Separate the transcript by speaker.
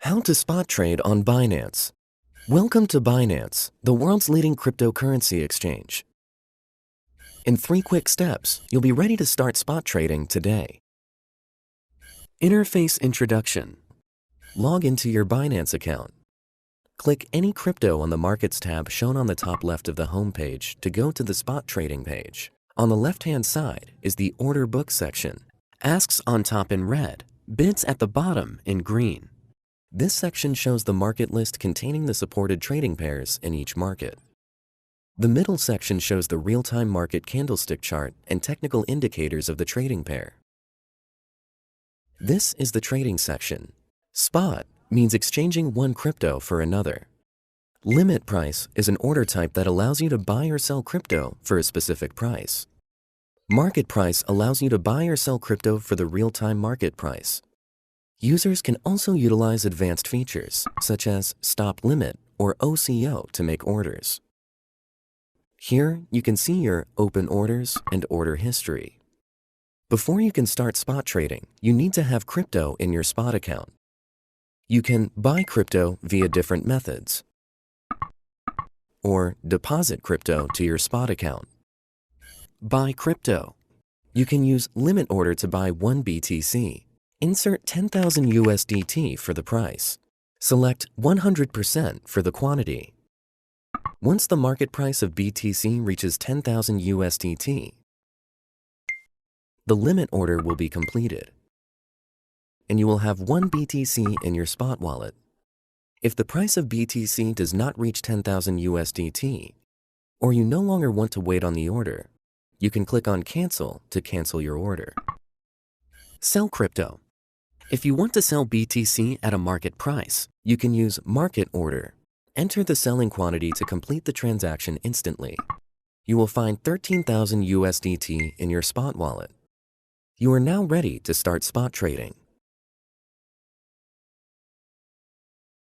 Speaker 1: How to spot trade on Binance. Welcome to Binance, the world's leading cryptocurrency exchange. In 3 quick steps, you'll be ready to start spot trading today. Interface Introduction. Log into your Binance account. Click any crypto on the Markets tab shown on the top left of the home page to go to the spot trading page. On the left-hand side is the Order Book section. Asks on top in red, bids at the bottom in green. This section shows the market list containing the supported trading pairs in each market. The middle section shows the real-time market candlestick chart and technical indicators of the trading pair. This is the trading section. Spot means exchanging one crypto for another. Limit price is an order type that allows you to buy or sell crypto for a specific price. Market price allows you to buy or sell crypto for the real-time market price. Users can also utilize advanced features, such as stop limit or OCO to make orders. Here, you can see your open orders and order history. Before you can start spot trading, you need to have crypto in your spot account. You can buy crypto via different methods, or deposit crypto to your spot account. Buy crypto. You can use limit order to buy 1 BTC. Insert 10,000 USDT for the price. Select 100% for the quantity. Once the market price of BTC reaches 10,000 USDT, the limit order will be completed, and you will have 1 BTC in your spot wallet. If the price of BTC does not reach 10,000 USDT, or you no longer want to wait on the order, you can click on Cancel to cancel your order. Sell crypto. If you want to sell BTC at a market price, you can use Market Order. Enter the selling quantity to complete the transaction instantly. You will find 13,000 USDT in your spot wallet. You are now ready to start spot trading.